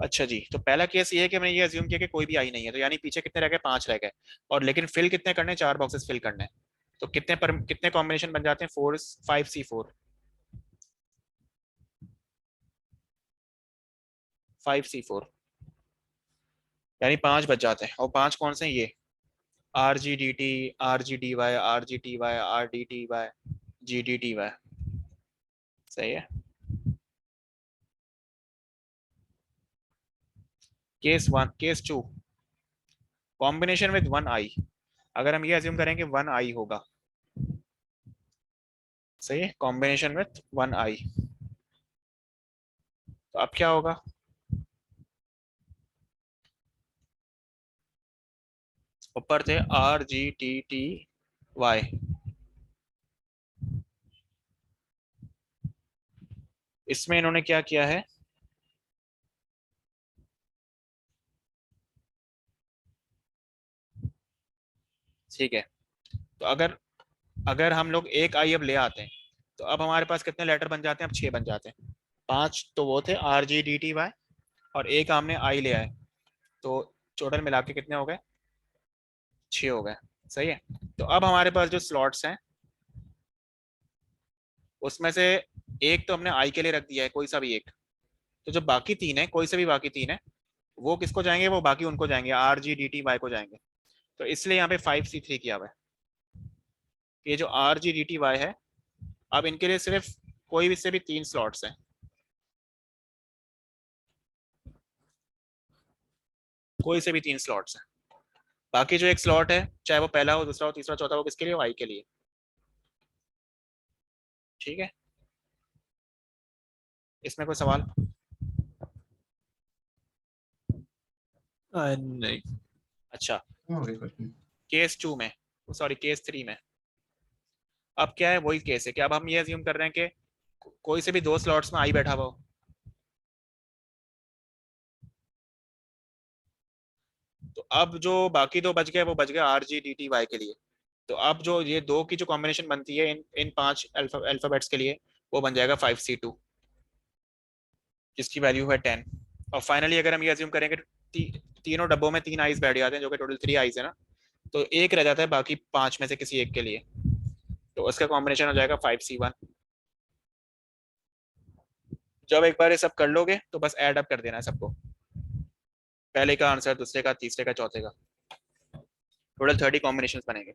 अच्छा जी, तो पहला केस ये है कि मैंने ये अज्यूम किया कि कोई भी आई नहीं है, तो यानी पीछे कितने रह गए, 5 रह गए। और लेकिन फिल कितने करने, 4 बॉक्सेस फिल करने हैं। तो कितने कॉम्बिनेशन बन जाते हैं, 5C4, 5C4, यानी 5 बच जाते हैं। और 5 कौन से हैं ये, RGDT, RGDY, RGTY, RDTY, GDTY। सही है। Case 1, case 2, combination with 1I। अगर हम ये अज्यूम करें कि 1I होगा, सही है, कॉम्बिनेशन विथ 1I, तो अब क्या होगा, ऊपर थे RGTTY, इसमें इन्होंने क्या किया है, ठीक है। तो अगर अगर हम लोग एक आई अब ले आते हैं, तो अब हमारे पास कितने लेटर बन जाते हैं, अब 6 बन जाते हैं। 5 तो वो थे RGDTY, और एक हमने आई ले आए, तो टोटल मिला के कितने हो गए, 6 हो गए। सही है। तो अब हमारे पास जो स्लॉट्स हैं, उसमें से एक तो हमने आई के लिए रख दिया है, कोई सा भी एक। तो जो बाकी 3 है, कोई से भी बाकी 3 है, वो किसको जाएंगे, वो बाकी उनको जाएंगे, RGDTY को जाएंगे। तो इसलिए यहाँ पे 5C3 किया हुआ है। ये जो RGDTY है, अब इनके लिए सिर्फ कोई भी से भी 3 स्लॉट्स हैं, कोई से भी 3 स्लॉट्स हैं। बाकी जो एक स्लॉट है, चाहे वो पहला हो, दूसरा हो, तीसरा, चौथा हो, किसके लिए, वो आई के लिए। ठीक है। इसमें कोई सवाल। नहीं। अच्छा, हो गए क्वेश्चन। केस 2 में, सॉरी केस 3 में, अब क्या है, वही केस है कि अब हम ये अज्यूम कर रहे हैं कि कोई से भी 2 स्लॉट्स में आई बैठा हुआ हो। तो अब जो बाकी 2 बच गए, वो बच गए RGDTY के लिए। तो अब जो ये 2 की जो कॉम्बिनेशन बनती है इन 5 अल्फाबेट्स के लिए, वो बन जाएगा 5C2, जिसकी वैल्यू है 10। और फाइनली अगर हम ये अज्यूम करेंगे, तीनों डब्बों में 3 आइज बैठ जाते हैं, जो कि टोटल 3 आइज है ना, तो एक रह जाता है बाकी 5 में से किसी एक के लिए, तो उसका कॉम्बिनेशन हो जाएगा 5C1। जब एक बार ये सब कर लोगे, तो बस ऐड अप कर देना है सबको, पहले का आंसर, दूसरे का, तीसरे का, चौथे का, टोटल 30 कॉम्बिनेशन बनेंगे।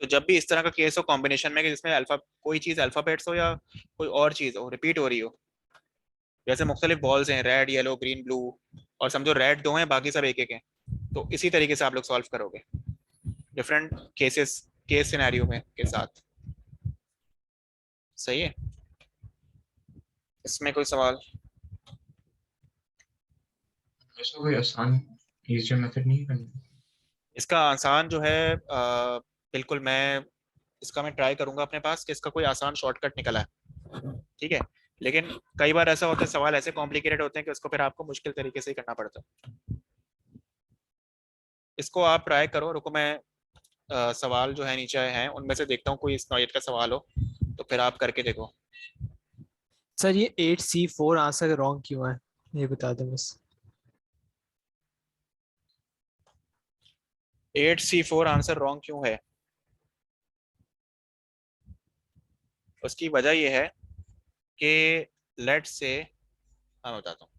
तो जब भी इस तरह का केस हो कॉम्बिनेशन में कि जिसमें अल्फा, कोई चीज अल्फाबेट्स हो या कोई और चीज हो रिपीट हो रही हो, जैसे मुख्तलिफ बॉल्स हैं, रेड, येलो, ग्रीन, ब्लू, और समझो रेड 2 हैं, बाकी सब एक एक हैं, तो इसी तरीके से आप लोग सॉल्व करोगे डिफरेंट केसेस, केस सिनेरियो में के साथ। सही है। इसमें कोई सवाल। ऐसा कोई आसान इजियर मेथड नहीं करना। इसका आसान जो है, बिल्कुल मैं ट्राई करूंगा अपने पास कि इसका कोई आसान शॉर्टकट निकला है, ठीक है। लेकिन कई बार ऐसा होता है, सवाल ऐसे कॉम्प्लिकेटेड होते हैं कि उसको फिर आपको मुश्किल तरीके से ही करना पड़ता है। इसको आप ट्राई करो, रुको मैं सवाल जो है नीचे हैं उनमें से देखता हूँ कोई इस नौयत का सवाल हो, तो फिर आप करके देखो। सर ये 8C4 आंसर रॉन्ग क्यों है, ये बता दें बस। 8C4 आंसर रॉन्ग क्यों है, उसकी वजह यह है कि लेट से, मैं बताता हूँ।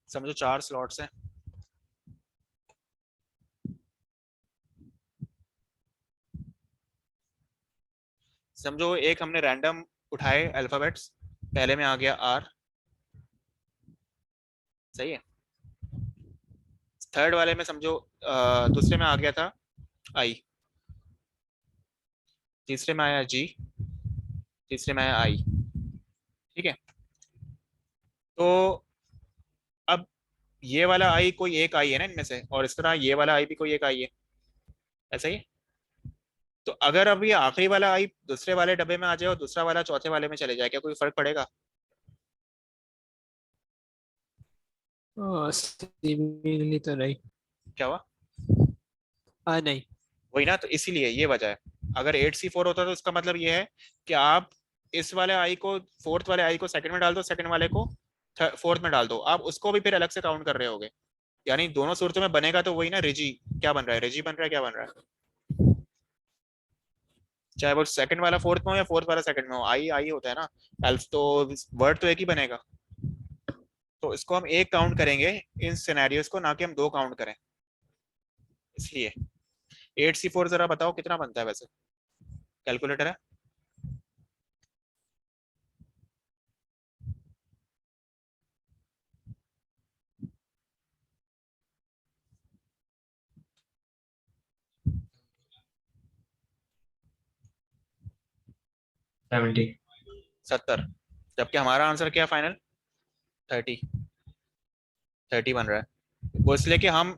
समझो 4 स्लॉट्स हैं, समझो एक हमने रैंडम उठाए अल्फाबेट्स, पहले में आ गया R, सही है। थर्ड वाले में समझो दूसरे में आ गया था I, तीसरे में आया G, तीसरे में आया I। ठीक है। तो अब ये वाला I कोई एक आई है ना इनमें से, और इस तरह ये वाला I भी कोई एक आई है, ऐसा ही है? तो अगर अब ये आखिरी वाला आई दूसरे वाले डब्बे में आ जाए और दूसरा वाला चौथे वाले में चले जाए, क्या कोई फर्क पड़ेगा? सीमिंगली तो नहीं। क्या हुआ? नहीं। वही ना, तो इसीलिए ये वजह है। अगर 8C4 होता तो इसका मतलब ये है कि आप इस वाले आई को, फोर्थ वाले आई को सेकंड में डाल दो, सेकंड वाले को फोर्थ में डाल दो, आप उसको भी फिर अलग से काउंट कर रहे होगे। यानी दोनों सूरतों में बनेगा तो वही ना, रिजी क्या बन रहा है, रिजी बन रहा है, क्या बन रहा है, चाहे वो सेकंड वाला फोर्थ में हो या फोर्थ वाला सेकंड में हो, आई आई होता है ना, अल्फ तो वर्ड तो एक ही बनेगा। तो इसको हम एक काउंट करेंगे इन सिनेरियोस को, ना कि हम दो काउंट करें, इसलिए 8C4 जरा बताओ कितना बनता है वैसे, कैलकुलेटर है? सेवेंटी 70, जबकि हमारा आंसर क्या फाइनल 30, 30 बन रहा है। वो इसलिए कि हम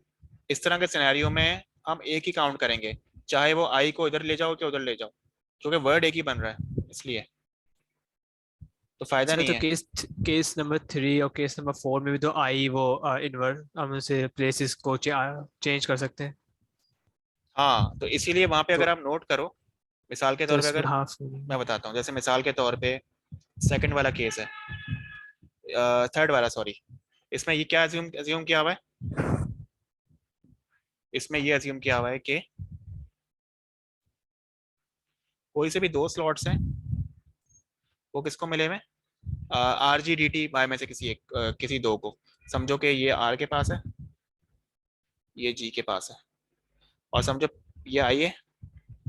इस तरह के सिनेरियो में हम एक ही काउंट करेंगे, चाहे वो आई को इधर ले जाओ कि उधर ले जाओ, क्योंकि वर्ड एक ही बन रहा है, इसलिए तो फायदा सर नहीं तो है। केस नंबर 3 और केस नंबर 4 में भी तो आई वो इनवर्स हम उसे प्लेसेस को चेंज कर सकते हैं। हाँ, तो इसीलिए वहां पे तो अगर आप नोट करो, मिसाल के तो तौर पे इसमें अगर हाफ। मैं बताता हूँ, जैसे मिसाल के तौर पे सेकंड वाला केस है, थर्ड वाला सॉरी, इसमें ये क्या अज्यूम अज्यूम किया हुआ है, इसमें ये अज्यूम किया हुआ है कि कोई से भी दो स्लॉट्स हैं, वो किसको मिले हुए, R G D T Y में से किसी एक, किसी दो को, समझो कि ये आर के पास है, ये जी के पास है, और समझो ये आई है,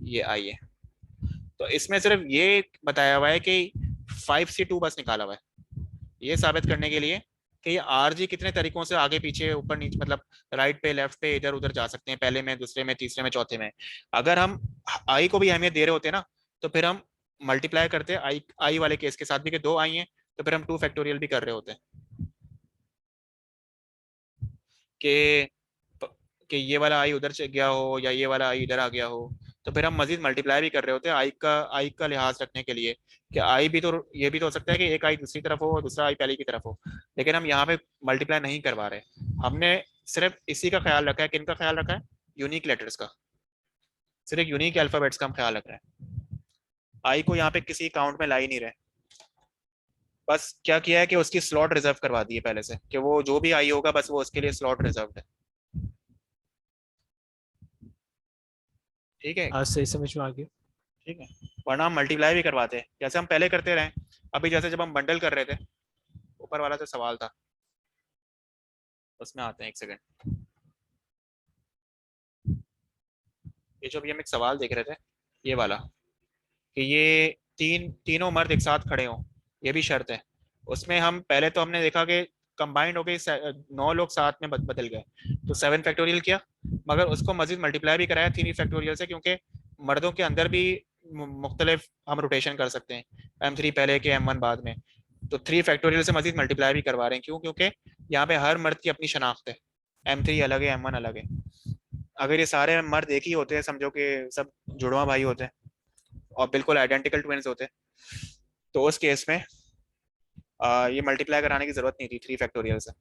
ये आई है। तो इसमें सिर्फ ये बताया हुआ है कि 5C2 बस निकाला हुआ है, ये साबित करने के लिए कि ये आर जी कितने तरीकों से आगे पीछे ऊपर नीचे, मतलब राइट पे लेफ्ट पे इधर उधर जा सकते हैं, पहले में दूसरे में तीसरे में चौथे में। अगर हम आई को भी अहमियत दे रहे होते ना, तो फिर हम मल्टीप्लाई करते आई आई वाले केस के साथ भी कि दो आई हैं, तो फिर हम 2 फैक्टोरियल भी कर रहे होते कि कि ये वाला आई उधर से गया हो या ये वाला आई इधर आ गया हो, तो फिर हम मजीद मल्टीप्लाई भी कर रहे होते हैं आई का लिहाज रखने के लिए, कि आई भी तो, ये भी तो हो सकता है कि एक आई दूसरी तरफ हो और दूसरा आई पहली की तरफ हो, लेकिन हम यहाँ पे मल्टीप्लाई नहीं करवा रहे। हमने सिर्फ इसी का ख्याल रखा है, किन का ख्याल रखा है, यूनिक लेटर्स का, सिर्फ यूनिक अल्फाबेट्स का हम ख्याल रख रहे हैं, आई को यहाँ पे किसी काउंट में ला ही नहीं रहे। बस क्या किया है कि उसकी स्लॉट रिजर्व करवा दी है पहले से, कि वो जो भी आई होगा बस वो उसके लिए स्लॉट रिजर्व है। ठीक है, आज सही समझ में आ गया। ठीक है, वरना हम मल्टीप्लाई भी करवाते हैं जैसे हम पहले करते रहे। अभी जैसे जब हम बंडल कर रहे थे, ऊपर वाला जो सवाल था उसमें आते हैं, एक सेकंड, ये जो अभी हम एक सवाल देख रहे थे, ये वाला, कि ये तीनों मर्द एक साथ खड़े हों, ये भी शर्त है। उसमें हम पहले तो हमने देखा कि कंबाइंड हो गई, 9 लोग साथ में बदल गए, तो 7 फैक्टोरियल किया, मगर उसको मजीद मल्टीप्लाई भी कराया 3 फैक्टोरियल से, क्योंकि मर्दों के अंदर भी मुख्तलिफ हम रोटेशन कर सकते हैं, M3 पहले के M1 बाद में, तो 3 फैक्टोरियल से मजीद मल्टीप्लाई भी करवा रहे हैं। क्यों? क्योंकि यहाँ पे हर मर्द की अपनी शनाख्त है, M3 अलग है, M1 अलग है। अगर ये सारे मर्द एक ही होते हैं, समझो कि सब जुड़वा भाई होते हैं और बिल्कुल आइडेंटिकल ट्विंस होते हैं, तो उस केस में ये मल्टीप्लाई कराने की जरूरत नहीं थी 3 फैक्टोरियल से।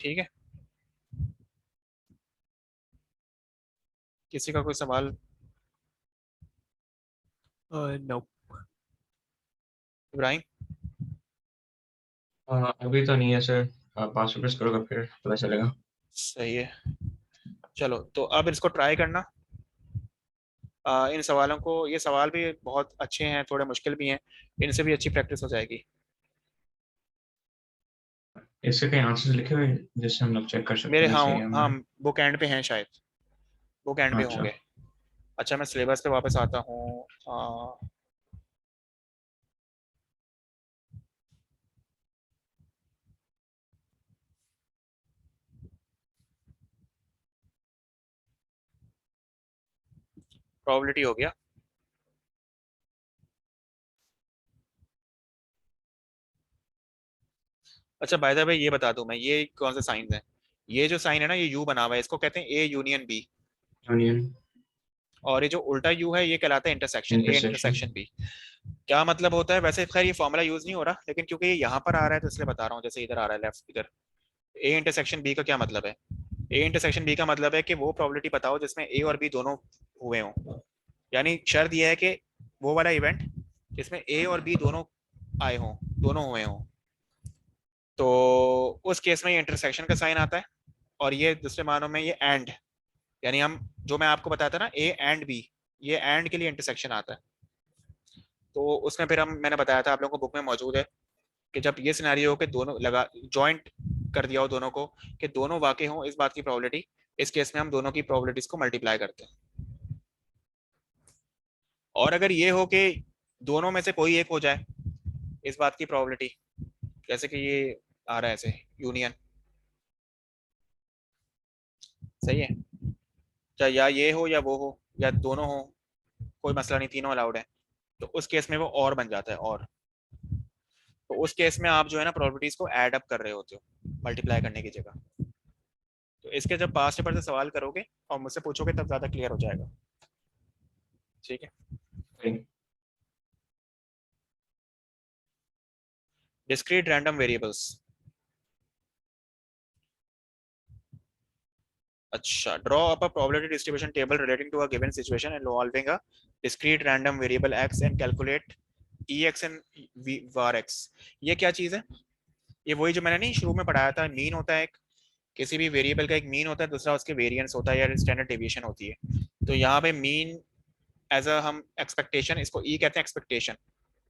ठीक है, किसी का कोई सवाल? नो। इब्राहिम? अभी तो नहीं है सर, पास प्रेस करोगे फिर पता चलेगा। सही है, चलो तो अब इसको ट्राई करना। इन सवालों को, ये सवाल भी बहुत अच्छे हैं, थोड़े मुश्किल भी हैं, इनसे भी अच्छी प्रैक्टिस हो जाएगी। इसके कई आंसर्स लिखे हुए हैं, जिससे हम लोग चेक कर सकते मेरे हैं कि हाँ, सही है हाँ हमारा। बुक एंड पे हैं शायद, बुक एंड पे अच्छा। होंगे। अच्छा, मैं सिलेबस पे वापस आता हूँ। प्रोबेबिलिटी हो गया। अच्छा बाय द वे ये बता दूं मैं, ये कौन से साइन है, ये जो साइन है ना, ये यू बना हुआ है, इसको कहते हैं ए यूनियन बी, यूनियन। और ये जो उल्टा यू है ये कहलाता है intersection, A intersection. Intersection B. क्या मतलब होता है वैसे, खैर ये फॉर्मूला यूज नहीं हो रहा, लेकिन क्योंकि ये यहाँ पर आ रहा है तो इसलिए बता रहा हूँ, जैसे इधर आ रहा है लेफ्ट इधर, ए इंटरसेक्शन बी का क्या मतलब है, ए इंटरसेक्शन बी का मतलब है कि वो प्रोबेबिलिटी बताओ जिसमें ए और बी दोनों हुए हों, यानी शर्त यह है कि वो वाला इवेंट जिसमें ए और बी दोनों आए हों, दोनों हुए हों, तो उस केस में ये इंटरसेक्शन का साइन आता है, और ये दूसरे मानों में ये एंड, यानी हम जो मैं आपको बताता ना ए एंड बी, ये एंड के लिए इंटरसेक्शन आता है। तो उसमें फिर मैंने बताया था, आप लोगों को बुक में मौजूद है, कि जब ये सिनेरियो हो कि दोनों लगा जॉइंट कर दिया हो दोनों को, कि दोनों वाकई हों इस बात की प्रोबेबिलिटी, इस केस में हम दोनों की प्रोबेबिलिटीज को मल्टीप्लाई करते हैं। और अगर ये हो कि दोनों में से कोई एक हो जाए, इस बात की प्रोबेबिलिटी, जैसे कि ये आ रहा है ऐसे यूनियन, सही है, चाहे या ये हो या वो हो या दोनों हो, कोई मसला नहीं, तीनों अलाउड है, तो उस केस में वो और बन जाता है। और तो उस केस में आप जो है ना प्रोबेबिलिटीज को ऐड अप कर रहे होते हो मल्टीप्लाई करने की जगह। तो इसके जब पास्ट पेपर से सवाल करोगे और मुझसे पूछोगे तब ज्यादा क्लियर हो जाएगा, ठीक है। Okay. डिस्क्रीट रैंडम वेरिएबल्स, अच्छा, draw up a probability distribution table relating to a given situation involving a discrete random variable x and calculate ex and var x। ये क्या चीज है? ये वही जो मैंने नहीं शुरू में पढ़ाया था, मीन होता है एक, किसी भी वेरिएबल का एक मीन होता है, दूसरा उसके वेरिएंस होता है या स्टैंडर्ड डेविएशन होती है। तो यहाँ पे मीन एज अ हम एक्सपेक्टेशन, इसको ई कहते हैं एक्सपेक्टेशन,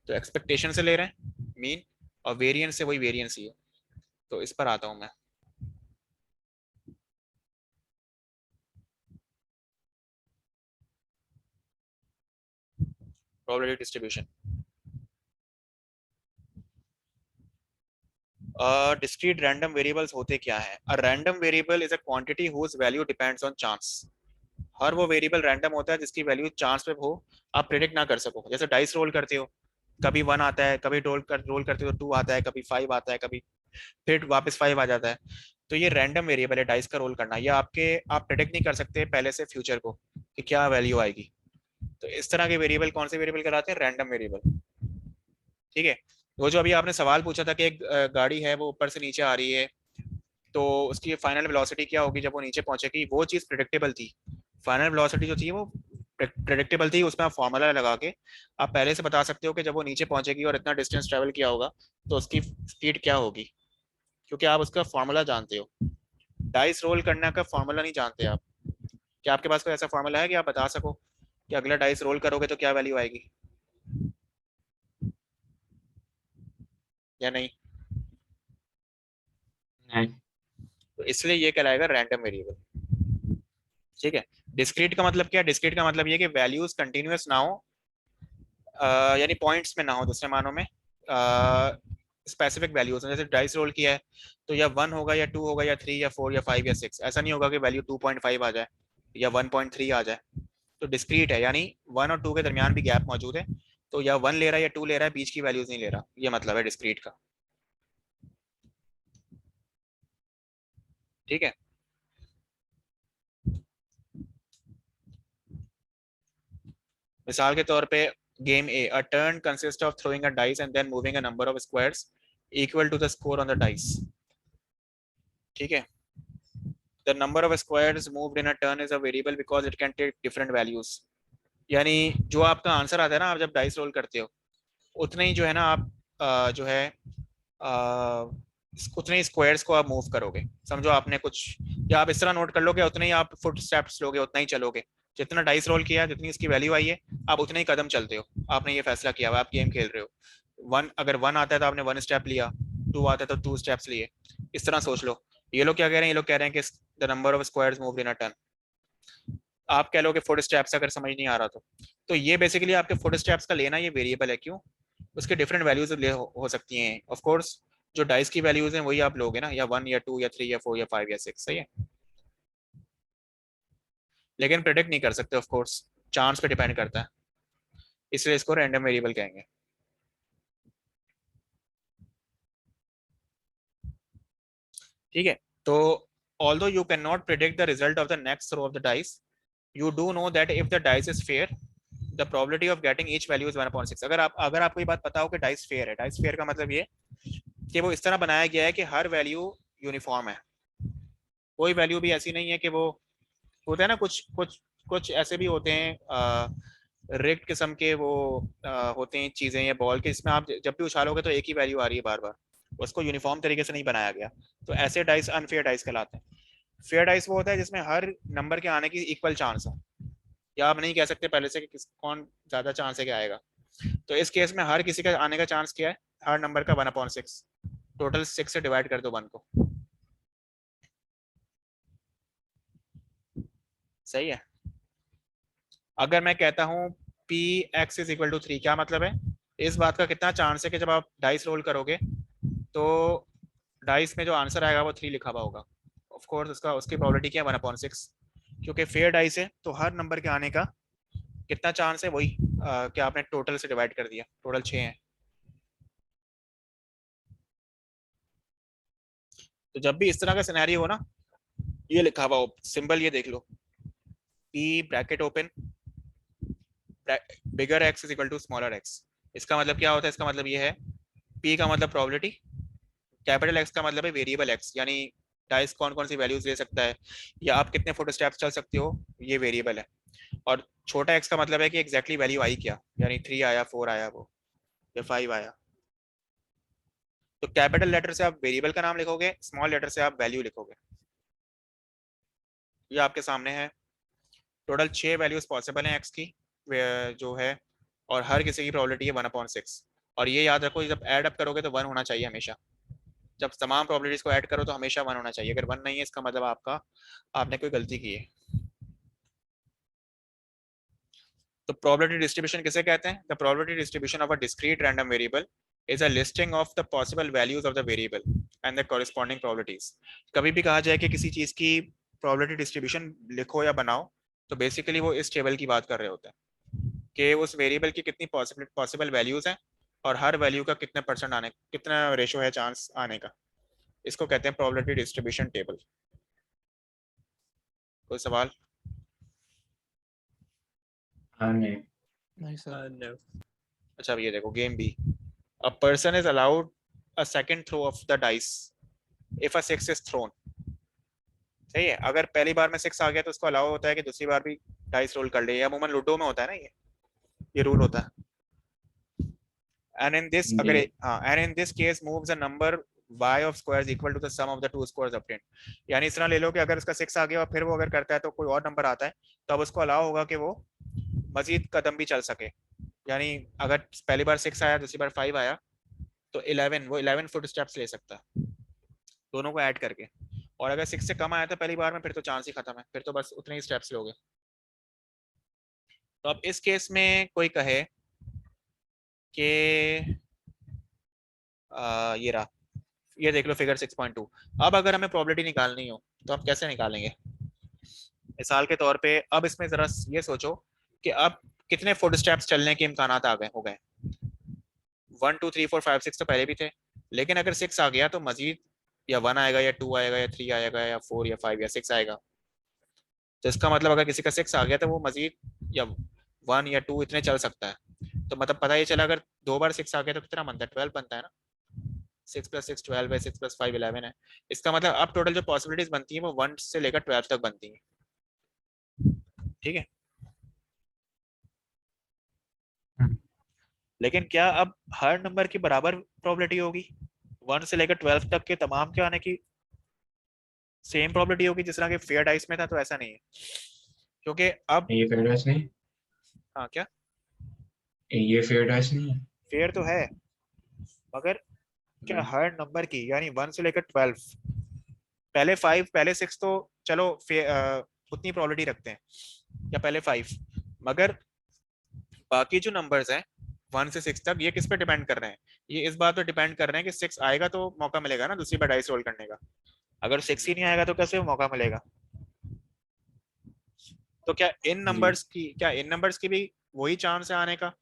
तो एक्सपेक्टेशन से ले रहे हैं मीन, और वेरिएंस से वही वेरिएंस ही है। तो इस पर आता हूँ मैं, probability distribution. Discrete random variables होते क्या है? A random variable is a quantity whose value depends on chance. हर वो वेरिएबल रैंडम होता है जिसकी वैल्यू चांस पे हो, आप प्रेडिक्ट ना कर सको। जैसे डाइस रोल करते हो, कभी 1 आता है, कभी रोल करते हो 2 आता है, कभी 5 आता है, कभी फिर वापस 5 आ जाता है। तो ये रैंडम वेरिएबल है डाइस का रोल करना, ये आप प्रेडिक्ट नहीं कर सकते पहले से फ्यूचर को कि क्या वैल्यू आएगी। तो इस तरह के वेरिएबल कौन से वेरिएबल कहलाते हैं? रैंडम वेरिएबल, ठीक है। वो जो अभी आपने सवाल पूछा था कि एक गाड़ी है वो ऊपर से नीचे आ रही है, तो उसकी फाइनल वेलोसिटी क्या होगी जब वो नीचे पहुंचेगी, वो चीज प्रेडिक्टेबल थी। फाइनल वेलोसिटी जो थी वो प्रेडिक्टेबल थी, उसमें आप फॉर्मूला लगा के आप पहले से बता सकते हो कि जब वो नीचे पहुंचेगी और इतना डिस्टेंस ट्रेवल किया होगा तो उसकी स्पीड क्या होगी, क्योंकि आप उसका फॉर्मूला जानते हो। डाइस रोल करने का फॉर्मूला नहीं जानते आप। क्या आपके पास कोई ऐसा फॉर्मूला है कि आप बता सको कि अगला डाइस रोल करोगे तो क्या वैल्यू आएगी, या नहीं? नहीं. तो इसलिए ये कहलाएगा रैंडम वेरिएबल, ठीक है। डिस्क्रीट का मतलब क्या है? डिस्क्रीट का मतलब ये कि वैल्यूज कंटिन्यूअस ना हो, यानी पॉइंट्स में ना हो, दूसरे मानों में स्पेसिफिक वैल्यूज। जैसे डाइस रोल किया है तो या 1 होगा या 2 होगा या 3 या 4 या 5 या 6, ऐसा नहीं होगा कि वैल्यू 2.5 आ जाए या 1.3 आ जाए। तो डिस्क्रीट है, यानी 1 और 2 के दरमियान भी गैप मौजूद है, तो या 1 ले रहा है या 2 ले रहा है, बीच की वैल्यूज नहीं ले रहा, ये मतलब है डिस्क्रीट का, ठीक है। मिसाल के तौर पे game A, a turn consist of throwing a dice and then moving a number of squares equal to the score on the dice, ठीक है। The number of squares moved in a turn is a variable because it can take different values. यानी जो आपका answer आता है ना, आप जब डाइस रोल करते हो उतने ही जो है ना आप जो है उतने ही स्क्वायर्स को आप मूव करोगे। समझो आपने कुछ, या आप इस तरह नोट कर लोगे, उतने ही आप फुट स्टेप्स लोगे, उतना ही चलोगे। जितना डाइस रोल किया है, जितनी उसकी वैल्यू आई है, आप उतने ही कदम चलते हो। आपने ये फैसला किया हुआ, आप गेम खेल रहे हो। अगर 1 आता है तो आपने 1 स्टेप लिया, 2 आता है तो 2 स्टेप्स लिए। इस तरह सोच लो। ये लोग क्या कह रहे हैं? ये लोग कह रहे हैं कि the number of squares moved in a turn, आप कह लो कि फुट स्टेप्स, अगर समझ नहीं आ रहा तो ये बेसिकली आपके फुट स्टेप्स का लेना ये वेरिएबल है। क्यों? उसके डिफरेंट वैल्यूज हो सकती हैं ऑफ कोर्स। जो डाइस की वैल्यूज हैं वही आप लोगे ना, या 1 या 2 या 3 या 4 या 5 या 6, सही है। लेकिन प्रेडिक्ट नहीं कर सकते ऑफ कोर्स, चांस पे डिपेंड करता है, इसलिए इसको रैंडम वेरिएबल कहेंगे, ठीक है। तो although you cannot predict the result of the next throw of the dice, you do know that if the dice is fair, the probability of getting each value is 1/6। अगर आपको ये बात पता हो कि डाइस फेयर है, dice fair का मतलब ये कि वो इस तरह बनाया गया है कि हर वैल्यू यूनिफॉर्म है, कोई वैल्यू भी ऐसी नहीं है कि वो होता है ना, कुछ कुछ कुछ ऐसे भी होते हैं रिग्ड किस्म के वो होते हैं चीजें या बॉल के, इसमें आप जब भी उछालोगे तो एक ही वैल्यू आ रही है बार बार, उसको यूनिफॉर्म तरीके से नहीं बनाया गया, तो ऐसे डाइस अनफेयर डाइस कहलाते हैं। फेयर डाइस वो होता है जिसमें हर नंबर के आने की इक्वल चांस है, या आप नहीं कह सकते पहले से कि कौन ज्यादा चांस है कि आएगा। तो इस केस में हर किसी का आने का चांस क्या है, हर नंबर का 1/6, टोटल 6 से डिवाइड कर दो 1 को। सही है। अगर मैं कहता हूं P X is equal to 3, क्या मतलब है, इस बात का कितना चांस है कि जब आप डाइस रोल करोगे तो डाइस में जो आंसर आएगा वो 3 लिखा हुआ होगा। ऑफ कोर्स उसका उसकी प्रोबेबिलिटी क्या है 1/6, क्योंकि फेयर डाइस है तो हर नंबर के आने का कितना चांस है, वही क्या आपने टोटल से डिवाइड कर दिया, टोटल 6 है। तो जब भी इस तरह का सिनेरियो हो ना, ये लिखा हुआ हो सिंबल, ये देख लो, P bracket open bigger X is equal to smaller X. इसका मतलब क्या होता है, इसका मतलब ये है पी का मतलब प्रोबेबिलिटी, कैपिटल एक्स का मतलब है वेरिएबल एक्स, यानी डाइस कौन कौन सी वैल्यूज ले सकता है, या आप कितने फुट स्टेप्स चल सकते हो, ये वेरिएबल है। और छोटा एक्स का मतलब है कि एग्जैक्टली वैल्यू आई क्या, यानी 3 आया, 4 आया वो, या 5 आया। तो कैपिटल लेटर से आप वेरिएबल का नाम लिखोगे, स्मॉल लेटर से आप वैल्यू लिखोगे। ये आपके सामने है, टोटल 6 वैल्यूज पॉसिबल हैं एक्स की जो है, और हर किसी की प्रोबेबिलिटी है 1/6। और ये याद रखो जब ऐड अप करोगे तो 1 होना चाहिए हमेशा, जब तमाम प्रोबेबिलिटीज को ऐड करो तो हमेशा 1 होना चाहिए, अगर 1 नहीं है इसका मतलब आपने कोई गलती की है। तो प्रोबेबिलिटी डिस्ट्रीब्यूशन किसे कहते हैं, the probability distribution of a discrete random variable is a listing of the possible values of the variable and the corresponding probabilities. कभी भी कहा जाए कि किसी चीज की प्रोबेबिलिटी डिस्ट्रीब्यूशन लिखो या बनाओ, तो बेसिकली वो इस टेबल की बात कर रहे होते हैं कि उस वेरिएबल की कितनी पॉसिबल वैल्यूज हैं और हर वैल्यू का कितने परसेंट आने, कितना रेशो है चांस आने का, इसको कहते हैं प्रोबेबिलिटी डिस्ट्रीब्यूशन टेबल। कोई सवाल? नहीं। नहीं सर। No. अच्छा अब ये देखो game B, a person is allowed a second throw of the dice if a 6 is thrown. सही है, अगर पहली बार में 6 आ गया तो उसको अलाउ होता है कि दूसरी बार भी डाइस रोल कर ले, या अमूमन लूडो में होता है ना, ये रूल होता है। एंड इन दिस अगर जी। हाँ, and in this case moves a number y of squares equal to the sum of the two scores obtained। यानी इस तरह ले लो कि अगर इसका 6 आ गया और फिर वो अगर करता है तो कोई और नंबर आता है, तो अब उसको अलाउ होगा कि वो मजीद कदम भी चल सके। यानी अगर पहली बार 6 आया, दूसरी बार 5 आया, तो 11 वो 11 फुट स्टेप्स ले सकता है दोनों को ऐड करके। और अगर 6 से कम आया था पहली बार में, फिर तो चांस ही खत्म है, फिर तो बस उतने ही स्टेप्स लोगे। तो अब इस केस में कोई कहे कि ये रहा, ये देख लो फिगर 6.2। अब अगर हमें प्रोबेबिलिटी निकालनी हो तो हम कैसे निकालेंगे, मिसाल के तौर पे अब इसमें जरा ये सोचो कि अब कितने फुट स्टेप्स चलने के इम्कान आ गए हो गए, 1 2 3 4 5 6 तो पहले भी थे, लेकिन अगर 6 आ गया तो मजीद या 1 आएगा या 2 आएगा या 3 आएगा या 4 या 5 या 6 आएगा। तो इसका मतलब अगर किसी का 6 आ गया तो वो मजीद या 1 या 2 इतने चल सकता है। तो मतलब पता ये चला अगर 2 बार 6 आ गया तो कितना बनता है, 12 बनता है ना, 6 + 6 12 है, 6 + 5 11 है। इसका मतलब अब टोटल जो पॉसिबिलिटीज बनती है वो 1 से लेकर 12 तक बनती है। ठीक है, लेकिन क्या अब हर नंबर की बराबर प्रोबेबिलिटी होगी, 1 से लेकर 12 तक के तमाम के आने की सेम प्रोबेबिलिटी होगी जिस तरह के फेयर डाइस में था, तो ऐसा नहीं है, क्योंकि अब ये फेयर डाइस नहीं। हाँ क्या, ये फेयर डाइस नहीं है। फेयर तो है, मगर क्या हर नंबर की, यानी 1 से लेकर 12, पहले 5 पहले 6 तो चलो उतनी प्रोबेबिलिटी रखते हैं, या पहले 5, मगर बाकी जो नंबर्स हैं 1 से 6 तक, ये किस पे डिपेंड कर रहे हैं, ये इस बात पे डिपेंड कर रहे हैं कि 6 आएगा तो मौका मिलेगा ना दूसरी बार डाइस रोल करने का, अगर 6 ही नहीं आएगा तो कैसे मौका मिलेगा। तो क्या इन नंबर्स की भी वही चांस है आने का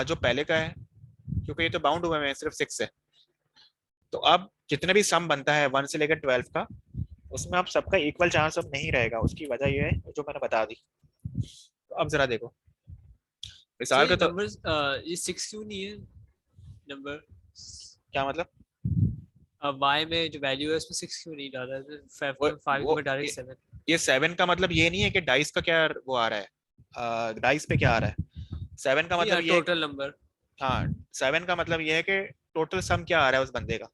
जो पहले का है, क्योंकि ये तो बाउंड हुए हैं सिर्फ 6 से। तो अब जितने भी सम बनता है 1 से लेकर 12 का, उसमें अब सबका इक्वल चांस अब नहीं रहेगा, उसकी वजह ये है जो मैंने बता दी। तो अब जरा देखो So मिसाल ये के तो numbers ये 6 क्यों नहीं है नंबर? क्या मतलब, अब y में जो वैल्यू है उसमें 6 क्यों नहीं डाला है? 5 वो में डायरेक्ट 7। ये 7 का मतलब ये नहीं है कि डाइस का क्या वो आ रहा है, डाइस पे क्या आ रहा है। 7 का मतलब ये है, टोटल नंबर। हाँ 7 का मतलब ये है कि टोटल सम क्या आ रहा है उस बंदे का।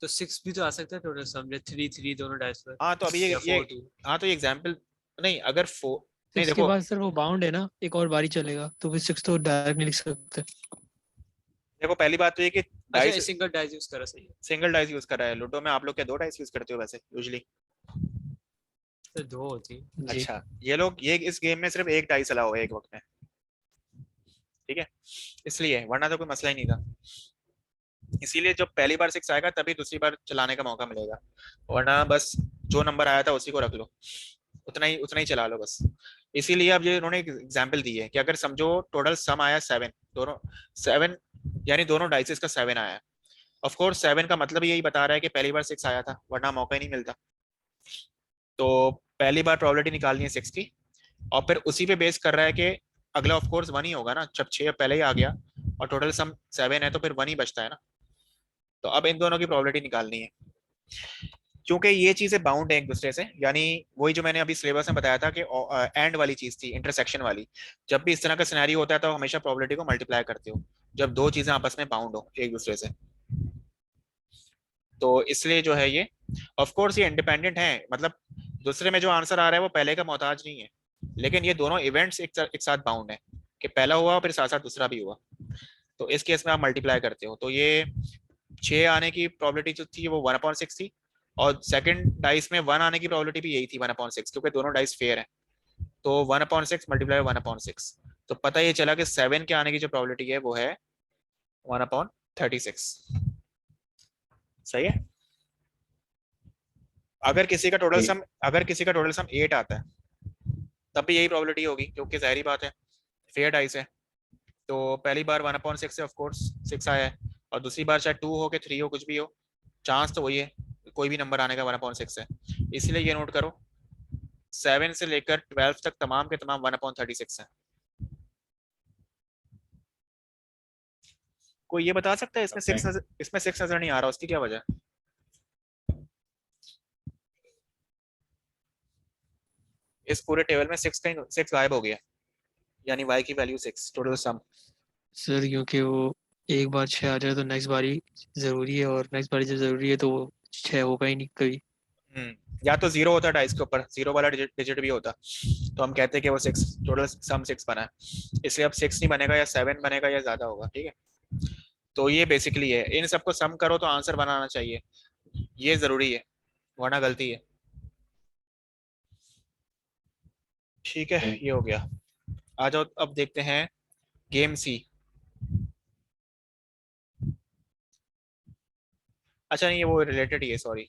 तो 6 भी तो आ सकता है टोटल सम, 3 3 दोनों डाइस पर, हाँ तो अभी ये या ये 4 2। हाँ तो ये एग्जाम्पल नहीं, अगर नहीं 6 के देखो, बाद सर वो बाउंड है ना, एक और बारी चलेगा तो फिर 6 तो डायरेक्ट नहीं लिख सकते। देखो पहली बात तो ये कि अच्छा, डाइस सिंगल डाइस यूज करा, सही है। सिंगल डाइस यूज कर रहा है। लूडो में आप लोग क्या 2 डाइस यूज करते हो वैसे यूजली? तो 2 होती है। जी अच्छा, ये लोग ये इस गेम में सिर्फ 1 डाइस अलाउ है एक वक्त में, ठीक है, इसलिए, वरना तो कोई मसला ही नहीं था। इसीलिए जब पहली बार 6 आएगा तभी दूसरी बार चलाने का मौका मिलेगा, वरना बस जो नंबर आया था उसी को रख लो, उतना ही चला लो बस। इसीलिए अब ये उन्होंने एक एग्जाम्पल दी है कि अगर समझो टोटल सम आया 7, दोनों 7, यानी दोनों डाइसेस का 7 आया। ऑफ कोर्स 7 का मतलब यही बता रहा है कि पहली बार 6 आया था, वरना मौका ही नहीं मिलता। तो पहली बार प्रोबेबिलिटी निकालनी है 6 की, और फिर उसी पे बेस कर रहा है कि अगला ऑफ कोर्स 1 ही होगा ना, जब 6 पहले ही आ गया और टोटल सम 7 है तो फिर 1 ही बचता है ना। तो अब इन दोनों की प्रोबेबिलिटी निकालनी है, क्योंकि ये चीजें बाउंड है एक दूसरे से, यानी वही जो मैंने अभी सिलेबस में बताया था कि एंड वाली चीज थी, इंटरसेक्शन वाली। जब भी इस तरह का सिनेरियो होता है तो हमेशा प्रोबेबिलिटी को मल्टीप्लाई करते हो, जब दो चीजें आपस में बाउंड हो एक दूसरे से। तो इसलिए जो है ये, ऑफ कोर्स ये इंडिपेंडेंट है, मतलब दूसरे में जो आंसर आ रहा है वो पहले का मोहताज नहीं है, लेकिन ये दोनों इवेंट्स एक साथ बाउंड है कि पहला हुआ फिर साथ साथ दूसरा भी हुआ। तो इस केस में आप मल्टीप्लाई करते हो, तो ये 6 आने की प्रोबेबिलिटी जो थी वो 1/6 थी, और सेकंड डाइस में 1 आने की प्रोबेबिलिटी भी यही थी 1/6, क्योंकि दोनों डाइस फेयर है। तो 1/6 मल्टीप्लाई 1/6, तो पता ये चला कि 7 के आने की जो प्रोबेबिलिटी है वो है 1/36। सही है। अगर किसी का टोटल सम 8 आता है तब भी यही प्रोबेबिलिटी होगी, क्योंकि जाहिर बात है फेयर डाइस है। तो पहली बार 1/6 से ऑफ कोर्स 6 आया है, और दूसरी बार चाहे 2 हो के 3 हो, कुछ भी हो, चांस तो वही है, कोई भी नंबर आने का 1/6 है। इसलिए ये नोट करो, 7 से लेकर 12 तक तमाम के तमाम 1/36 है। कोई ये बता सकता है इसमें 6 नजर नहीं आ रहा, उसकी क्या वजह है? इस पूरे टेबल में 6 गायब हो गया, यानी y की वैल्यू 6 टोटल सम। सर, क्योंकि वो एक बार 6 आ जाए तो नेक्स्ट बारी जरूरी है, और नेक्स्ट बारी जब जरूरी है तो वो 6 होगा ही नहीं कभी। या तो 0 होता डाइस के ऊपर, 0 वाला डिजिट भी होता, तो हम कहते हैं कि वो 6 टोटल सम 6 बना है। इसलिए अब 6 नहीं बनेगा, या 7 बनेगा, या ज्यादा होगा, ठीक है। तो ये बेसिकली है, इन सबको सम करो तो आंसर बनाना चाहिए, ये जरूरी है, वरना गलती है। ठीक है, ये हो गया। आ जाओ अब देखते हैं गेम सी। अच्छा नहीं, ये वो रिलेटेड ही है, सॉरी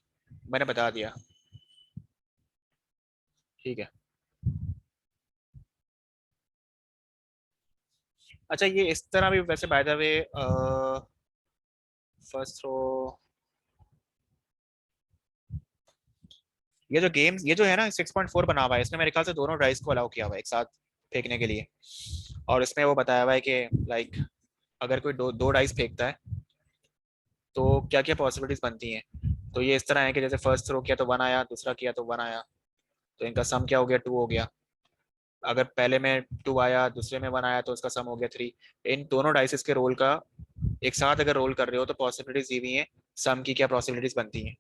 मैंने बता दिया, ठीक है। अच्छा ये इस तरह भी वैसे by the way, first throw, ये जो है ना 6.4 बना हुआ है, इसने मेरे ख्याल से दोनों डाइस को अलाउ किया हुआ है एक साथ फेंकने के लिए। और इसमें वो बताया हुआ है कि लाइक अगर कोई दो डाइस फेंकता है तो क्या क्या पॉसिबिलिटीज बनती हैं। तो ये इस तरह है कि जैसे फर्स्ट थ्रो किया तो 1 आया, दूसरा किया तो 1 आया, तो इनका सम क्या हो गया, 2 हो गया। अगर पहले में 2 आया, दूसरे में 1 आया, तो उसका सम हो गया 3। इन दोनों डाइसेस के रोल का एक साथ अगर रोल कर रहे हो तो पॉसिबिलिटीज दी हुई है, सम की क्या पॉसिबिलिटीज बनती हैं,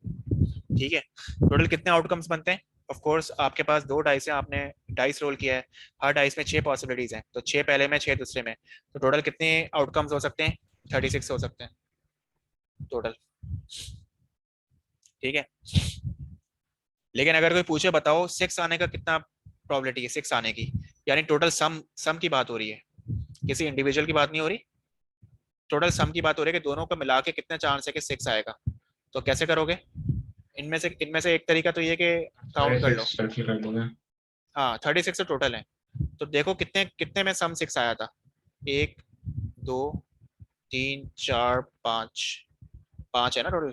ठीक है। टोटल कितने आउटकम्स बनते हैं? ऑफ कोर्स आपके पास 2 डाइस है, आपने डाइस रोल किया है, हर डाइस में 6 पॉसिबिलिटीज हैं, तो 6 पहले में 6 दूसरे में, तो टोटल कितने आउटकम्स हो सकते हैं? 36 हो सकते हैं टोटल, ठीक है। लेकिन अगर कोई पूछे बताओ 6 आने का कितना प्रोबेबिलिटी है, 6 आने की, यानी टोटल सम की बात हो रही है, किसी इंडिविजुअल की बात नहीं हो रही, टोटल सम की बात हो रही है कि दोनों को मिला के कितना चांस है कि 6 आएगा। तो कैसे करोगे? इनमें से एक तरीका तो ये कि काउंट कर लो। सर्किल कर दूंगा। हाँ 36 तो टोटल है, तो देखो कितने कितने में सम 6 आया था, 1 2 3 4 5, 5 है ना टोटल,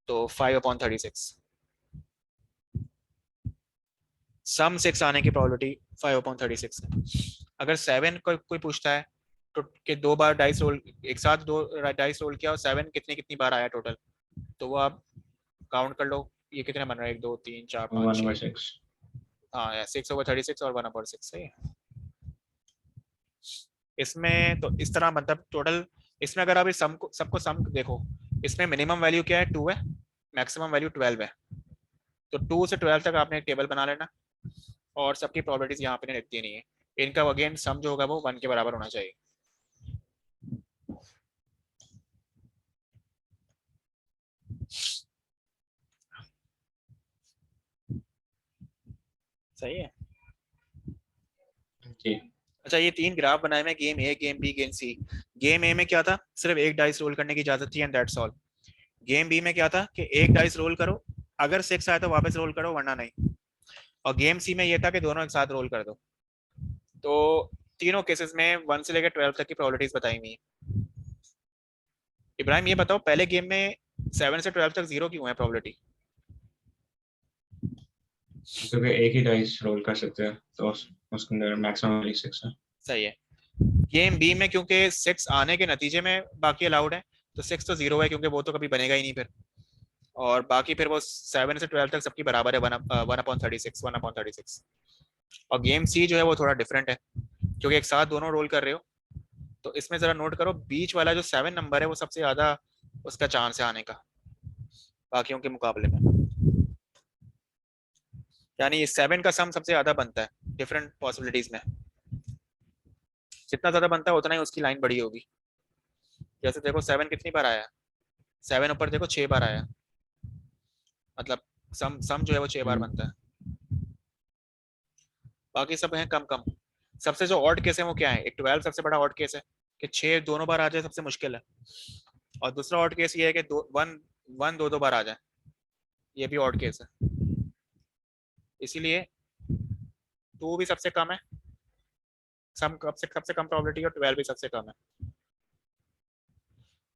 तो 5/36 सम 6 आने की प्रोबेबिलिटी 5/36 है। अगर 7 कोई पूछता है तो कि 2 बार डाइस रोल, एक साथ 2 डाइस रोल किया और 7 कितनी कितनी बार आया टोटल, तो वो आप काउंट कर लो, ये कितने बन रहे हैं, 1 2 3 4 5 1 over 6। 6. हाँ 6/36 और 1/6 सही है। इसमें तो इस तरह मतलब टोटल, इसमें अगर आप इस सम को सबको सम देखो, इसमें मिनिमम वैल्यू क्या है 2 है, मैक्सिमम वैल्यू 12 है। तो 2 से 12 तक आपने एक टेबल बना लेना और सबकी प्रॉपर्टीज यहाँ पे लिख देनी है। इनका अगेन सम जो होगा वो 1 के बराबर होना चाहिए। सही है। जी. अच्छा ये 3 ग्राफ बनाए हुए, गेम ए, गेम बी, गेम सी। गेम ए में क्या था, सिर्फ एक डाइस रोल करने की इजाजत थी and that's all. Game B में क्या था कि एक डाइस रोल करो, अगर 6 आया तो वापस रोल करो वरना नहीं। और गेम सी में ये था कि दोनों एक साथ रोल कर दो। तो तीनों केसेस में 1 से लेकर 12 तक की प्रोबेबिलिटीज बताई हुई है। इब्राहिम ये बताओ पहले गेम में 7 से 12 तक 0 क्यों है प्रोबेबिलिटी? क्योंकि एक ही डाइस रोल कर सकते हैं तो उसके अंदर मैक्सिमम वैल्यू 6 है. सही है। गेम बी में क्योंकि 6 आने के नतीजे में बाकी अलाउड है, तो 6 तो 0 है क्योंकि वो तो कभी बनेगा ही नहीं फिर। और बाकी फिर वो 7 से 12 तक सबकी बराबर है, 1/36। और गेम सी जो है वो थोड़ा डिफरेंट है क्योंकि एक साथ दोनों रोल कर रहे हो। तो इसमें जरा नोट करो, बीच वाला जो 7 नंबर है वो सबसे ज्यादा उसका चांस है आने का बाकियों के मुकाबले में। यानी 7 का सम सबसे ज्यादा बनता है डिफरेंट पॉसिबिलिटीज में। जितना ज्यादा बनता है उतना ही उसकी लाइन बड़ी होगी। जैसे देखो 7 कितनी बार आया, 7 ऊपर देखो 6 बार आया, मतलब सम सम जो है वो 6 बार बनता है। बाकी सब है कम कम। सबसे जो ऑड केस है वो क्या है, एक 12 सबसे बड़ा ऑड केस है कि 6 दोनों बार आ जाए, सबसे मुश्किल है। और दूसरा ऑड केस ये है कि 1 2 बार आ जाए, ये भी ऑड केस है। इसीलिए 2 भी सबसे कम है, सम सबसे कम प्रोबेबिलिटी, और 12 भी सबसे कम है।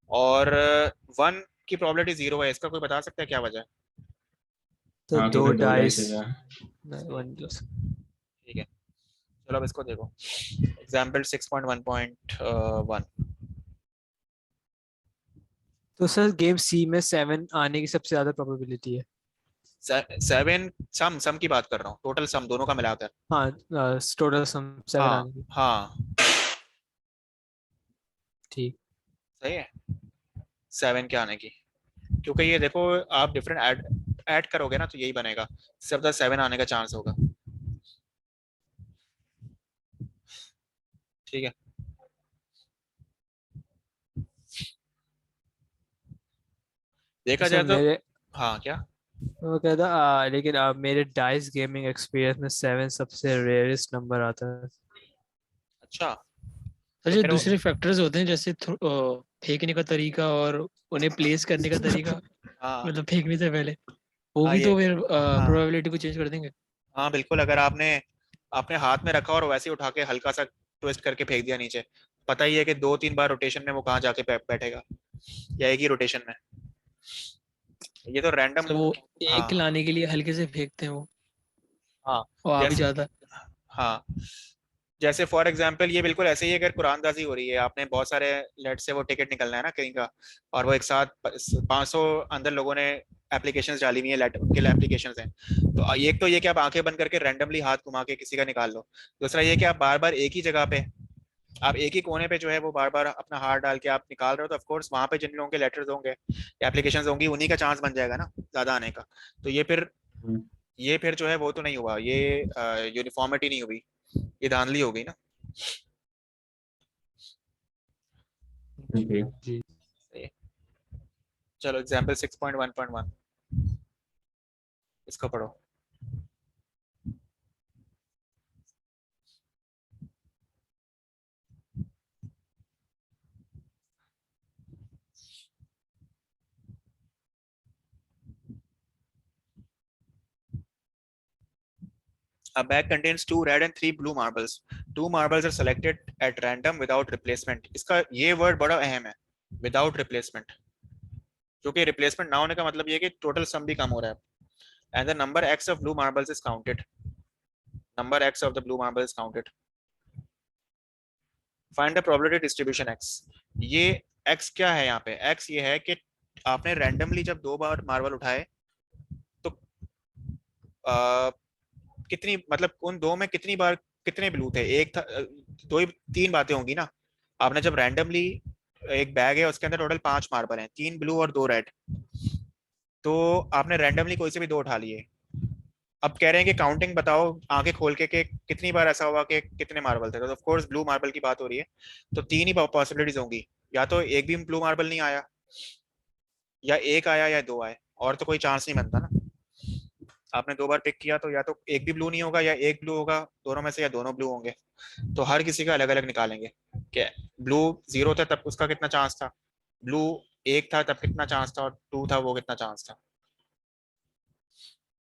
और 1 की प्रोबेबिलिटी 0 है, इसका कोई बता सकता है क्या वजह है? तो हाँ, दो क्योंकि 2 डाइस डाइस है. ठीक है, चलो अब इसको देखो। एग्जाम्पल 6.1.1। तो सर गेम सी में 7 आने की सबसे ज्यादा प्रोबेबिलिटी है। 7 सम की बात कर रहा हूँ, टोटल सम दोनों का मिलाकर। हाँ टोटल सम 7 हाँ आने की। हाँ ठीक। सही है, 7 के आने की। क्योंकि ये देखो आप डिफरेंट ऐड करोगे ना तो यही बनेगा, सबसे ज्यादा 7 आने का चांस होगा। ठीक है, देखा तो सर जाए तो। मेरे हाँ क्या? वो कहता लेकिन मेरे डाइस गेमिंग एक्सपीरियंस में 7 सबसे रेयरेस्ट नंबर आता है। अच्छा और तो जो फिर दूसरे फैक्टर्स होते हैं जैसे फेंकने का तरीका और उन्हें प्लेस करने का तरीका, हाँ मतलब फेंकने से पहले, वो हाँ भी ये तो फिर हाँ प्रोबेबिलिटी को चेंज कर देंगे। हाँ बिल्कुल, अगर आपने आपने हाथ में रखा और वैसे ही उठा के हल्का सा ट्विस्ट करके फेंक दिया नीचे, पता ही है कि 2 3 बार रोटेशन में वो कहाँ जाके बैठेगा, या एक ही रोटेशन में। ये तो रैंडम। तो वो हाँ एक लाने के लिए हल्के से फेंकते हैं वो, हाँ और आ भी जैसे जाता है। हाँ जैसे फॉर एग्जाम्पल ये बिल्कुल ऐसे ही है, अगर कुरानदाजी हो रही है, आपने बहुत सारे लेट से वो टिकट निकलना है ना कहीं का, और वो एक साथ 500 अंदर लोगों ने एप्लीकेशंस डाली हुई है, लेट उनके एप्लीकेशंस हैं। तो एक तो ये कि आप आंखें बंद करके रैंडमली हाथ घुमा के किसी का निकाल लो। दूसरा ये कि आप बार बार एक ही जगह पे, आप एक ही कोने पे जो है वो बार बार अपना हाथ डाल के आप निकाल रहे हो, तो ऑफकोर्स वहां पे जिन लोगों के लेटर्स होंगे, एप्लीकेशंस होंगी, उन्हीं का चांस बन जाएगा ना ज्यादा आने का। तो ये फिर जो है वो तो नहीं हुआ, ये यूनिफॉर्मिटी नहीं हुई, ये धांधली हो गई ना। जी. जी। सही है। चलो एग्जाम्पल 6.1.1 इसको पढ़ो। A bag contains 2 red and 3 blue marbles. 2 marbles are selected at random without replacement. इसका ये वर्ड बड़ा अहम है, without replacement, जो कि रिप्लेसमेंट ना होने का मतलब ये कि टोटल सम भी कम हो रहा है। And the number x of blue marbles is counted. Number x of the blue marble is counted. Find the probability distribution x. ये x क्या है यहाँ पे? x ये है कि आपने रैंडमली जब 2 बार मार्बल उठाए तो कितनी, मतलब उन 2 में कितनी बार कितने ब्लू थे? एक था, 2 ही 3 बातें होंगी ना। आपने जब रैंडमली, एक बैग है उसके अंदर टोटल 5 मार्बल हैं, 3 ब्लू और 2 रेड, तो आपने रैंडमली कोई से भी 2 उठा लिए। अब कह रहे हैं कि काउंटिंग बताओ आंखें खोल के कि कितनी बार ऐसा हुआ कि कितने मार्बल थे। तो ऑफ कोर्स ब्लू मार्बल की बात हो रही है, तो 3 ही पॉसिबिलिटीज होंगी, या तो एक भी ब्लू मार्बल नहीं आया, या एक आया, या 2 आए, और तो कोई चांस नहीं बनता ना। आपने 2 बार पिक किया तो या तो एक भी ब्लू नहीं होगा, या एक ब्लू होगा, दोनों में से या दोनों ब्लू होंगे। तो हर किसी का अलग अलग निकालेंगे कि ब्लू 0 था तब उसका कितना चांस था, ब्लू 1 था तब कितना चांस था, और 2 था वो कितना चांस था।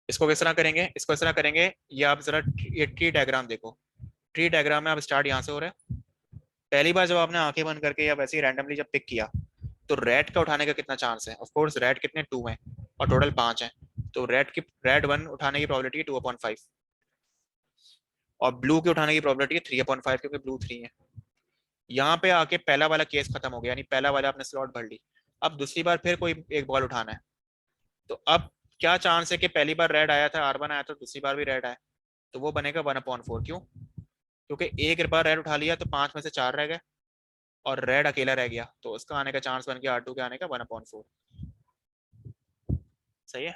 इसको किस तरह करेंगे? इसको इस तरह करेंगे, ये आप जरा ये ट्री डायग्राम देखो। ट्री डायग्राम में आप स्टार्ट यहाँ से हो रहा है। पहली बार जब आपने आंखें बंद करके या वैसे ही रैंडमली जब पिक किया, तो रेड का उठाने का कितना चांस है? ऑफ कोर्स रेड कितने 2 हैं और टोटल 5 हैं, तो रेड 1 उठाने की प्रोबेबिलिटी है 2/5, और ब्लू के उठाने की प्रोबेबिलिटी है 3/5, क्योंकि ब्लू 3 है। यहाँ पे आके पहला वाला केस खत्म हो गया, यानी पहला वाला आपने स्लॉट भर ली। अब दूसरी बार फिर कोई एक बॉल उठाना है, तो अब क्या चांस है कि पहली बार रेड आया था, R1 आया था, दूसरी बार भी रेड आया, तो वो बनेगा 1/4। क्यों? क्योंकि एक बार रेड उठा लिया तो 5 में से 4 रह गए, और रेड अकेला रह गया, तो उसका आने का चांस बन गया R2 के आने का 1/4। सही है।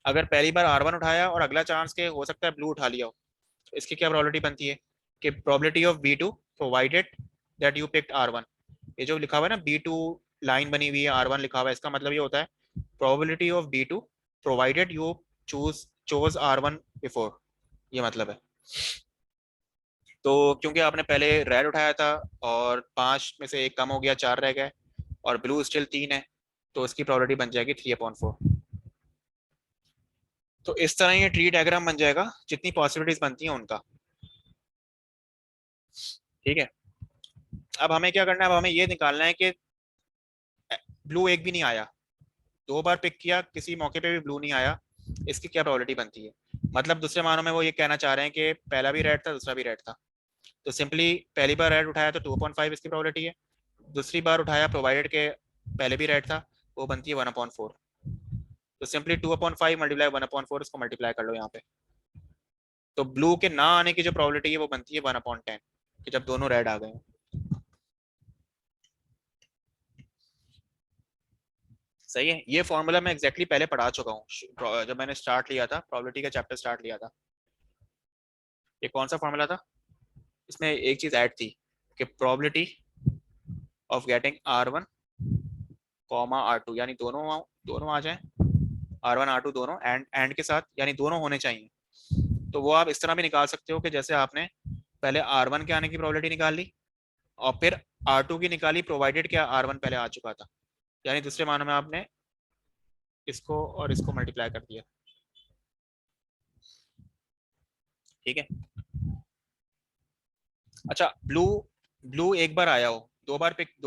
अगर पहली बार R1 उठाया और अगला चांस के हो सकता है ब्लू उठा लिया हो, तो इसकी क्या प्रोबेबिलिटी बनती है कि probability of B2 provided that you picked R1। ये जो लिखा हुआ है ना, B2 लाइन बनी हुई है, R1 लिखा हुआ है, इसका मतलब ये होता है probability of B2 provided you chose R1 before, ये मतलब है। तो क्योंकि आपने पहले रेड उठाया था और 5 में से एक कम हो गया, 4 रह गए, और ब्लू स्टिल 3 है, तो इसकी प्रोबेबिलिटी बन जाएगी 3/4। तो इस तरह ये ट्री डायग्राम बन जाएगा, जितनी पॉसिबिलिटीज बनती हैं उनका। ठीक है। अब हमें क्या करना है? अब हमें ये निकालना है कि ब्लू एक भी नहीं आया, 2 बार पिक किया, किसी मौके पे भी ब्लू नहीं आया, इसकी क्या प्रोबेबिलिटी बनती है? मतलब दूसरे मानों में वो ये कहना चाह रहे हैं कि पहला भी रेड था, दूसरा भी रेड था, तो सिंपली पहली बार रेड उठाया तो 2/5 इसकी प्रोबेबिलिटी है, दूसरी बार उठाया प्रोवाइडेड के पहले भी रेड था, वो बनती है 1/4। तो सिंपली 2/5 मल्टीप्लाई 1/4, इसको मल्टीप्लाई कर लो यहाँ पे, तो ब्लू के ना आने की जो प्रोबेबिलिटी है वो बनती है 1/10, कि जब दोनों रेड आ गए। सही है। ये फॉर्मूला मैं एग्जैक्टली पहले पढ़ा चुका हूँ, जब मैंने स्टार्ट लिया था, प्रोबेबिलिटी का चैप्टर स्टार्ट लिया था। ये कौन सा फॉर्मूला था? इसमें एक चीज ऐड थी कि probability of getting R1 comma R2, यानी दोनों आ जाए, R1 R2 दोनों एंड के साथ, यानी दोनों होने चाहिए। तो वो आप इस तरह भी निकाल सकते हो कि जैसे आपने पहले R1 के आने की प्रोबेबिलिटी निकाल ली, और फिर R2 की निकाली, प्रोवाइडेड क्या R1 पहले आ चुका था, यानी दूसरे मानों में आपने इसको और इसको मल्टीप्लाई कर दिया। ठीक है। अच्छा, ब्लू एक बार आया हो, 2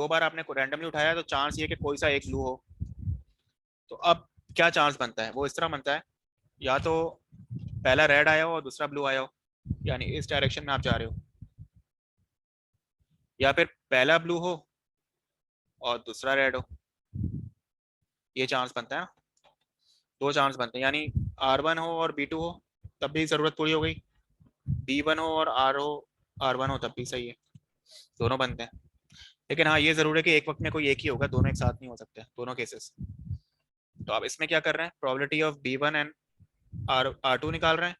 बार आपने रैंडमली उठाया, तो चांस ये कि कोई सा एक ब्लू हो, तो अब क्या चांस बनता है? वो इस तरह बनता है, या तो पहला रेड आया हो और दूसरा ब्लू आया हो, यानी इस डायरेक्शन में आप जा रहे हो, या फिर पहला ब्लू हो और दूसरा रेड हो, ये चांस बनता है ना। 2 चांस बनते हैं, यानी R1 हो और B2 हो तब भी जरूरत पूरी हो गई, B1 हो और R1 हो तब भी सही है, दोनों बनते हैं। लेकिन हाँ, ये जरूर है कि एक वक्त में कोई एक ही होगा, दोनों एक साथ नहीं हो सकते दोनों केसेस। तो आप इसमें क्या कर रहे हैं? Probability of B1 and R2 निकाल रहे हैं,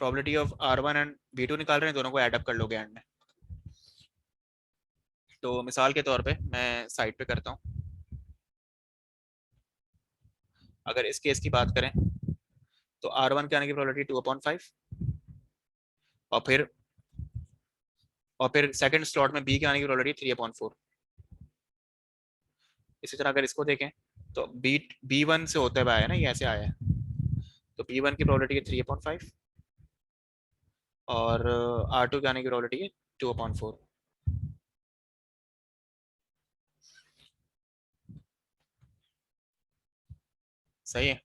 probability of R1 and B2 निकाल रहे हैं, दोनों को ऐड अप कर लोगे एंड में। तो मिसाल के तौर पे मैं साइड पे करता हूँ। अगर इस केस की बात करें तो R1 के आने की प्रोबेबिलिटी 2/5, और फिर सेकंड स्लॉट में B के आने की प्रोबेबिलिटी 3/4। इसी तरह अगर इसको देखें तो B1 से होते हुए आया ना, ये ऐसे आया है, तो B1 की प्रोबेबिलिटी है 3/5, और R2 के आने की प्रोबेबिलिटी है 2/4। सही है।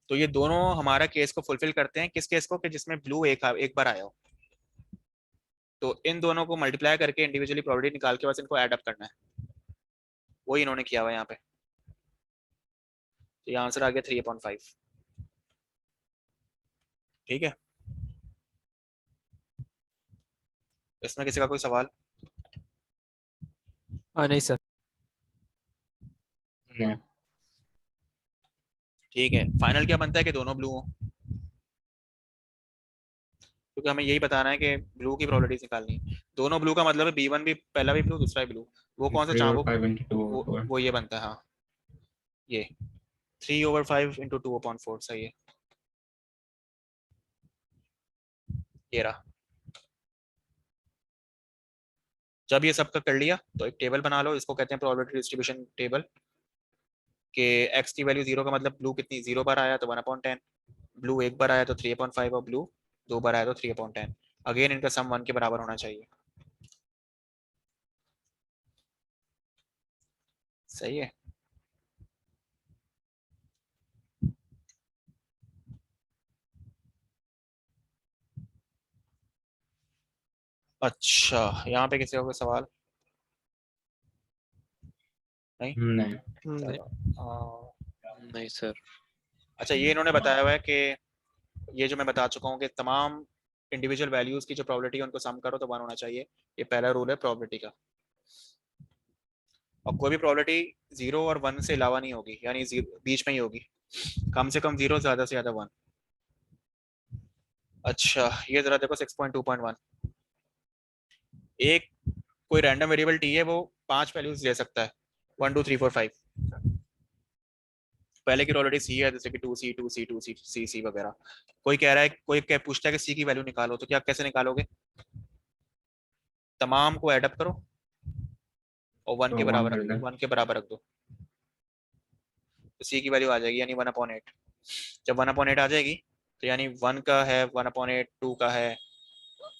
तो ये दोनों हमारा केस को फुलफिल करते हैं, किस केस को? कि जिसमें ब्लू एक बार आया हो। तो इन दोनों को मल्टीप्लाई करके इंडिविजुअली प्रोबेबिलिटी निकाल के बस इनको ऐड अप करना है। वही इन्होंने किया हुआ है यहाँ पे। तो ये आंसर आ गया 3/5। ठीक है, इसमें किसी का कोई सवाल? नहीं सर। नहीं। ठीक है, फाइनल क्या बनता है कि दोनों ब्लू हो, क्योंकि हमें यही बताना है कि ब्लू की प्रोबेबिलिटीज निकालनी है। दोनों ब्लू का मतलब है B1 भी, पहला भी ब्लू दूसरा भी ब्लू। वो कौन सा 3 चाह over 5 into 2 over 4. वो ये बनता है, हाँ ये 3/5 into 2/4 सही है, ये रहा। जब ये सब का कर लिया तो एक टेबल बना लो, इसको कहते हैं प्रोबेबिलिटी डिस्ट्रीब्यूशन टेबल, कि x की वैल्यू 0 का मतलब ब्लू कितनी 0 बार आया तो 1/10, ब्लू एक बार आया तो 3/5 और ब्लू 2 बार आया तो 3/10। अगेन इनका सम 1 के बराबर होना चाहिए। सही है। अच्छा, यहाँ पे किसी का कोई सवाल? नहीं, नहीं. चलो नहीं सर। अच्छा, ये इन्होंने बताया हुआ है कि ये जो मैं बता चुका हूँ कि तमाम इंडिविजुअल वैल्यूज की जो प्रोबेबिलिटी है उनको सम करो तो 1 होना चाहिए। ये पहला रूल है प्रोबेबिलिटी का। और कोई भी प्रोबेबिलिटी 0 और 1 से अलावा नहीं होगी, यानी बीच में ही होगी, कम से कम 0, ज्यादा से ज्यादा 1। अच्छा, ये जरा देखो 6.2.1, एक कोई रैंडम वेरिएबल टी है, वो 5 वैल्यूज दे सकता है, 1 2 3 4 5। पहले की ऑलरेडी सी है, जैसे कि 2C 2C 2C C वगैरह। कोई कह रहा है, कोई क्या पूछता है कि सी की वैल्यू निकालो, तो क्या कैसे निकालोगे? तमाम को एडअप करो और 1 तो के 1 बराबर, कर दें. 1 के बराबर रख दो, तो सी की वैल्यू आ जाएगी, यानी 1/8। जब 1/8 आ जाएगी तो यानी 1 का है 1/8, 2 का है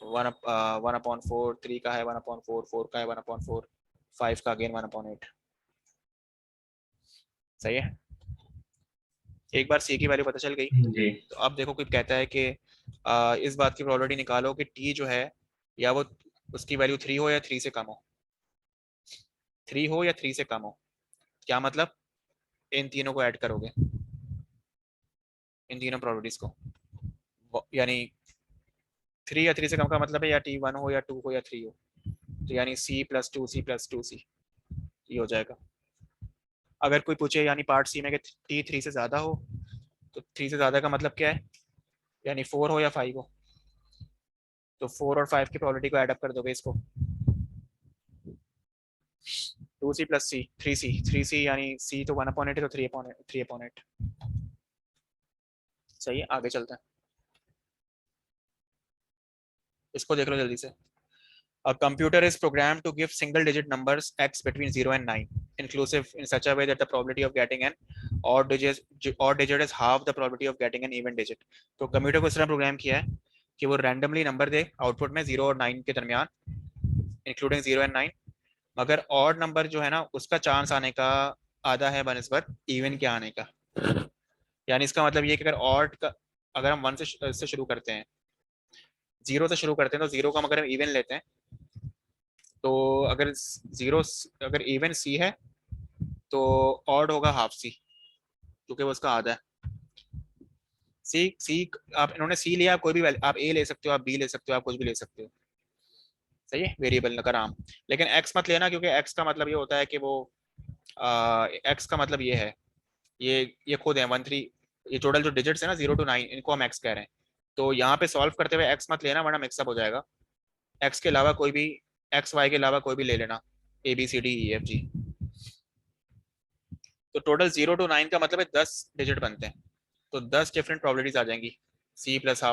1/4, 3 का है 1/4, 4 का है 1/4, 5 का अगेन 1/8। सही है, एक बार सी की वैल्यू पता चल गई जी. तो अब देखो कोई कहता है कि इस बात की प्रोबेबिलिटी निकालो कि टी जो है, या वो उसकी वैल्यू 3 हो या 3 से कम हो, 3 हो या 3 से कम हो। क्या मतलब? इन तीनों को ऐड करोगे, इन तीनों प्रोबेबिलिटीज को, यानी 3 या 3 से कम का मतलब है या टी 1 हो या 2 हो या 3 हो, तो यानी C + 2C + 2C, ये हो जाएगा। अगर कोई पूछे यानी पार्ट सी में कि टी 3 से ज्यादा हो, तो 3 से ज्यादा का मतलब क्या है, यानी 4 हो या 5 हो, तो 4 और 5 की प्रोबेबिलिटी को ऐड अप कर दोगे इसको, 2C + C 3C 3C, यानी C तो 1/8 है तो 3/8। सही है, आगे चलते हैं, इसको देख लो जल्दी से। A computer is programmed to give single-digit numbers x between 0 and 9, inclusive, in such a way that the probability of getting an odd digit is half the probability of getting an even digit. तो computer को इस तरह programme किया है कि वो randomly number दे output में 0 और 9 के दरमियान, इंक्लूडिंग 0 and 9, मगर ऑड नंबर जो है ना उसका चांस आने का आधा है बनिस्बत इवन के आने का। यानी इसका मतलब ये कि अगर ऑड का, अगर हम 1 से शुरू करते हैं, 0 से शुरू करते हैं, तो 0 का अगर हम इवन लेते हैं, तो अगर 0 अगर इवन सी है तो ऑड होगा हाफ सी, क्योंकि वो उसका आधा है। सी आप इन्होंने सी लिया, कोई भी आप ए ले सकते हो, आप बी ले सकते हो, आप कुछ भी ले सकते हो। सही है, वेरिएबल का नाम। लेकिन एक्स मत लेना, क्योंकि एक्स का मतलब ये होता है कि वो एक्स का मतलब ये है, ये खुद है 1 3, ये टोटल जो डिजिट्स है ना 0 to 9, इनको हम एक्स कह रहे हैं। तो यहाँ पे सॉल्व करते हुए एक्स मत लेना, वरना मिक्सअप हो जाएगा। एक्स के अलावा कोई भी, एक्स वाई के अलावा कोई भी ले लेना, ABCDEFG। तो टोटल 0 to 9 का मतलब है 10 डिजिट बनते हैं, तो 10 डिफरेंट प्रोबेबिलिटीज आ जाएंगी, C + ½